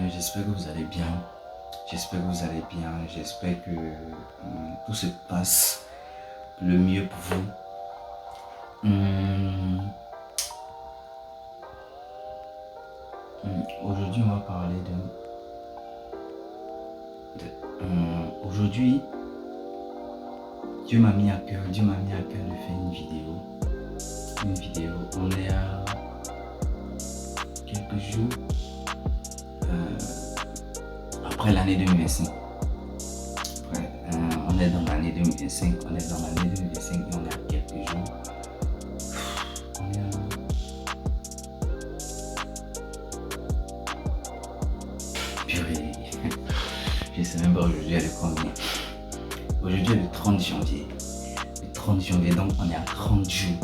J'espère que vous allez bien. J'espère que vous allez bien. J'espère que tout se passe le mieux pour vous. Aujourd'hui, on va parler aujourd'hui, Dieu m'a mis à cœur de faire une vidéo. On est à quelques jours après l'année 2025. On est dans l'année 2025. Et on est à quelques jours. On est à... Purée. Je sais même pas aujourd'hui elle est combien. Aujourd'hui est le 30 janvier. Le 30 janvier, donc on est à 30 jours.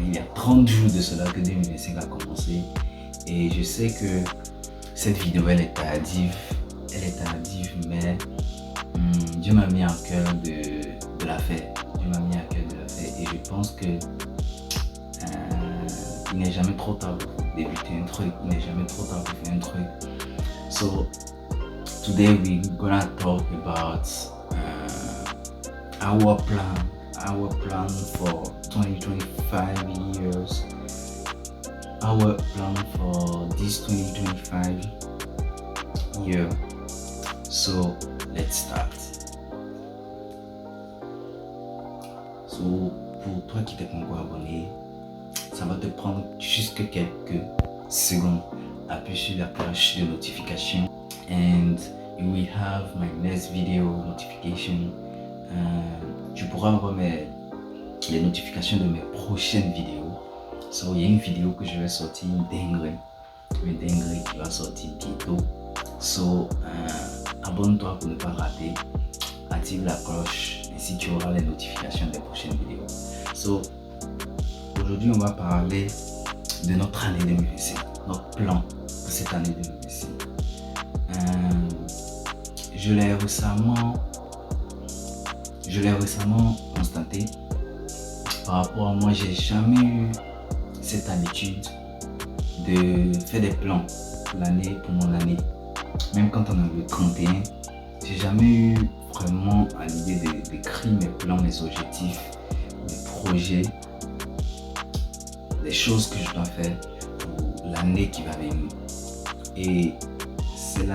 Il y a 30 jours de cela que 2025 a commencé. Et je sais que cette vidéo elle est tardive, mais Dieu m'a mis à cœur de la faire. Et je pense que il n'est jamais trop tard pour débuter un truc, il n'est jamais trop tard pour faire un truc. So today we're gonna talk about our plan for 2025 years, our plan for this 2025 year. So let's start. So pour toi qui t'es pas encore abonné, ça va te prendre juste quelques secondes. Appuie sur la cloche de notification and you will have my next video notification. Tu pourras avoir les notifications de mes prochaines vidéos. So, il y a une vidéo que je vais sortir, une dinguerie qui va sortir bientôt. So, abonne-toi pour ne pas rater. Active la cloche, ainsi tu auras les notifications des prochaines vidéos. So, aujourd'hui, on va parler de notre année 2025, notre plan pour cette année 2025. Je l'ai récemment constaté. Par rapport à moi, j'ai jamais eu cette habitude de faire des plans pour mon année. Même quand on est le 31, j'ai jamais eu vraiment à l'idée d'écrire mes plans, mes objectifs, mes projets, les choses que je dois faire pour l'année qui va venir. Et c'est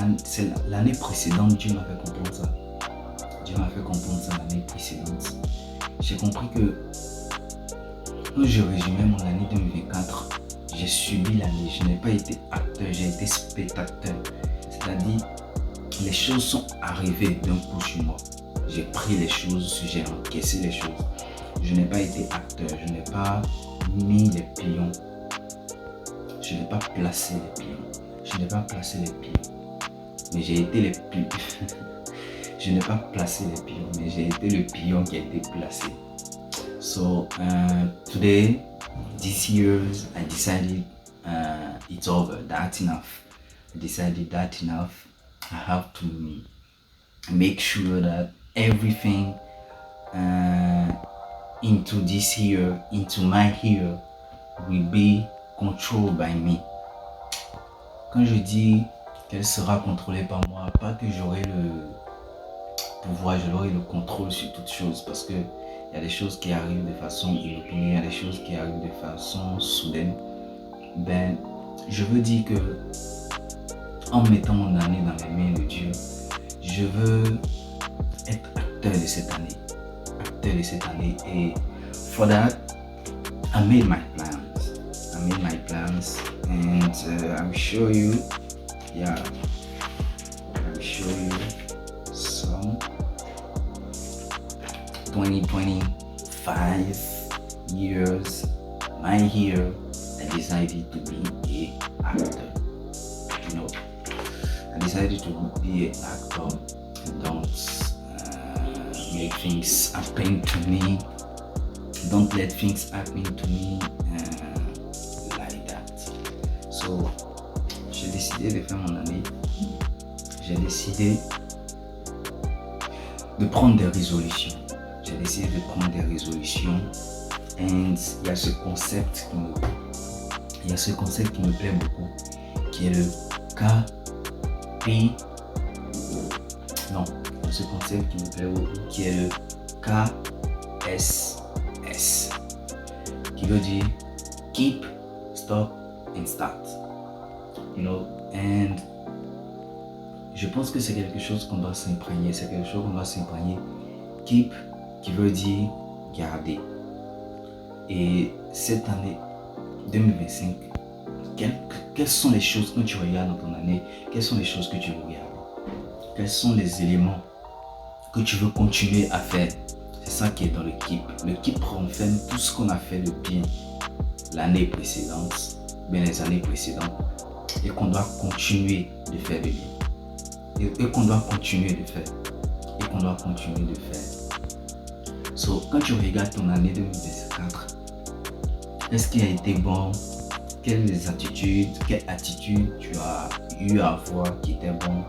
l'année précédente, Dieu m'a fait comprendre ça. L'année précédente. J'ai compris que quand je résumais mon année 2024, j'ai subi l'année. Je n'ai pas été acteur, j'ai été spectateur. C'est-à-dire, les choses sont arrivées d'un coup sur moi. J'ai pris les choses, j'ai encaissé les choses. Je n'ai pas été acteur, je n'ai pas mis les pions. Je n'ai pas placé les pions. Mais j'ai été les pions. Je n'ai pas placé les pions, mais j'ai été le pion qui a été placé. So today, this year, I decided it's over. That's enough. I have to make sure that everything into this year, into my year, will be controlled by me. Quand je dis qu'elle sera contrôlée par moi, pas que j'aurai le pouvoir, j'aurai le contrôle sur toutes choses, parce que il y a des choses qui arrivent de façon inopinée, il y a des choses qui arrivent de façon soudaine. Je veux dire que en mettant mon année dans les mains de Dieu, je veux être acteur de cette année. Et for that, I made my plans and I will show you some 2025 years, my year, I decided to be an actor. I decided to be an actor and don't make things happen to me. Don't let things happen to me like that. So, j'ai décidé de faire mon année. J'ai décidé de prendre des résolutions. Et il y a ce concept qui me plaît beaucoup. qui est le KP. Non, ce concept qui me plaît beaucoup, qui est le KSS, qui veut dire Keep, Stop and Start. And je pense que c'est quelque chose qu'on doit s'imprégner, Keep, qui veut dire garder. Et cette année 2025, quelles sont les choses que tu regardes dans ton année? Quelles sont les choses que tu veux garder? Quels sont les éléments que tu veux continuer à faire? C'est ça qui est dans le Keep. Le Keep renferme tout ce qu'on a fait de bien l'année précédente, les années précédentes, et qu'on doit continuer de faire de bien. Et qu'on doit continuer de faire. So, quand tu regardes ton année 2024, qu'est-ce qui a été bon? Quelle attitude tu as eu à avoir qui était bon?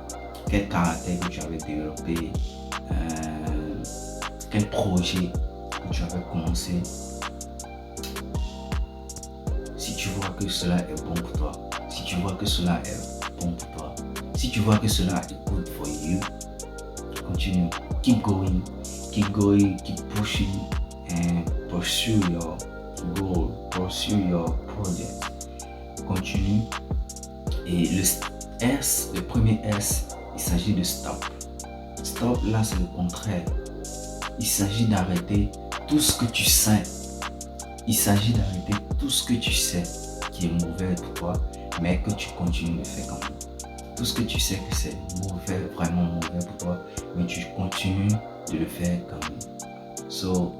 Quel caractère que tu avais développé? Quel projet que tu avais commencé? Si tu vois que cela est bon pour toi, si tu vois que cela est good for you, continue. Keep going, keep pushing and pursue your goal, pursue your project. Continue. Et le premier S, il s'agit de stop. Stop, là, c'est le contraire. Il s'agit d'arrêter tout ce que tu sais. Qui est mauvais pour toi, mais que tu continues de faire quand même. Tout ce que tu sais que c'est mauvais, vraiment mauvais pour toi, mais tu continues de le faire quand même. So,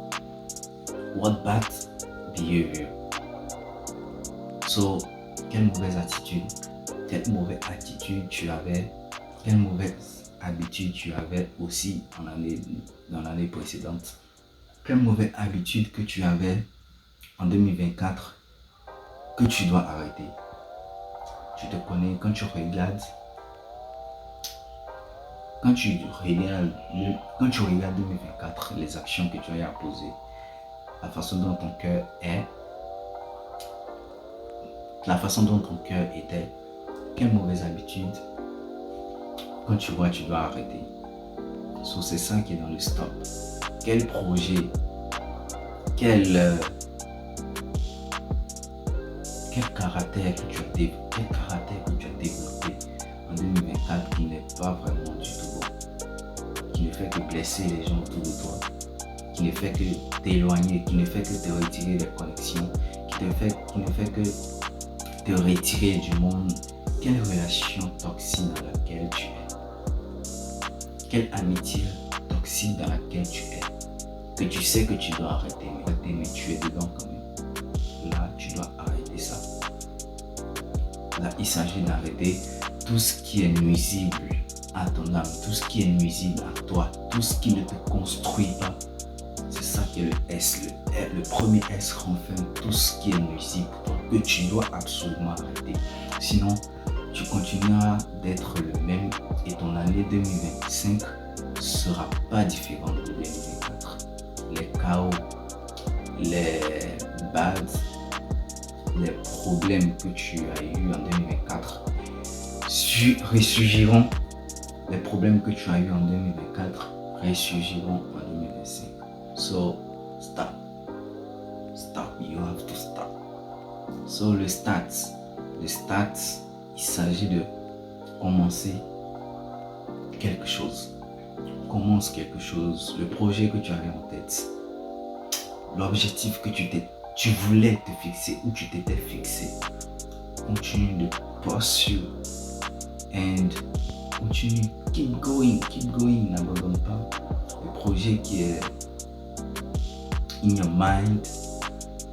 what bad behavior? So, quelle mauvaise attitude tu avais, quelle mauvaise habitude tu avais aussi dans l'année précédente? Quelle mauvaise habitude que tu avais en 2024 que tu dois arrêter? Tu te connais, quand tu regardes 2024, les actions que tu as à poser, la façon dont ton cœur était, quelle mauvaise habitude, quand tu vois, tu dois arrêter. So, c'est ça qui est dans le stop. Quel projet, quel caractère que tu as développé en 2024 qui n'est pas vraiment du tout bon, qui ne fait que blesser les gens autour de toi, qui ne fait que t'éloigner, qui ne fait que te retirer des connexions, qui ne fait que te retirer du monde. Quelle relation toxique dans laquelle tu es? Quelle amitié toxique dans laquelle tu es? Que tu sais que tu dois arrêter, mais tu es dedans quand même. Là, tu dois arrêter ça. Là, il s'agit d'arrêter tout ce qui est nuisible à ton âme, tout ce qui est nuisible à toi, tout ce qui ne te construit pas. C'est ça qui est le S. Le premier S renferme tout ce qui est nuisible pour toi, que tu dois absolument arrêter. Sinon, tu continueras d'être le même et ton année 2025 ne sera pas différente de 2024. Les chaos, les bads, les problèmes que tu as eu en 2024 ressurgiront. Les problèmes que tu as eu en 2024 ressurgiront en 2025. So, stop. You have to stop. So, le stats, il s'agit de commencer quelque chose. Commence quelque chose, le projet que tu avais en tête, l'objectif que tu voulais te fixer ou tu t'étais fixé. Continue de poursuivre and continue, keep going, n'abandonne pas le projet qui est in your mind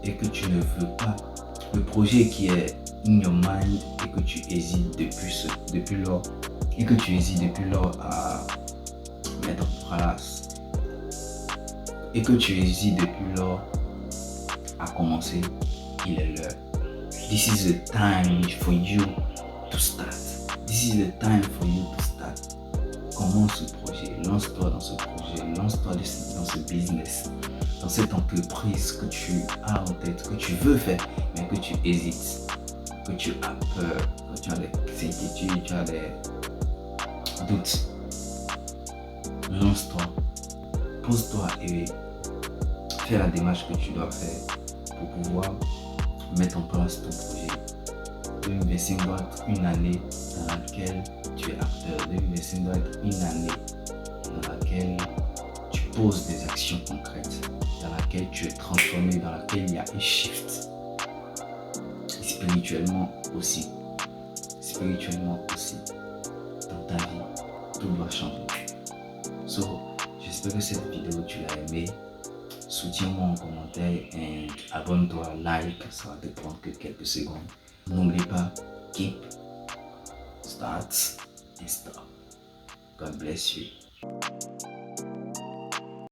et que tu ne veux pas, le projet qui est in your mind et que tu hésites depuis lors à mettre en place et que tu hésites depuis lors à commencer, il est l'heure. This is the time for you to start. Commence ce projet, lance-toi dans ce projet, lance-toi dans ce business, dans cette entreprise que tu as en tête, que tu veux faire, mais que tu hésites. que tu as peur, que tu as des inquiétudes, tu as des doutes, lance-toi, pose-toi et fais la démarche que tu dois faire pour pouvoir mettre en place ton projet. Le investing doit être une année dans laquelle tu es acteur. Le investing doit être une année dans laquelle tu poses des actions concrètes, dans laquelle tu es transformé, dans laquelle il y a un shift. Et spirituellement aussi. Spirituellement aussi. Dans ta vie, tout doit changer. So, j'espère que cette vidéo tu l'as aimée. Soutiens-moi en commentaire et abonne-toi, like, ça va te prendre que quelques secondes. N'oublie pas, keep, start and stop. God bless you.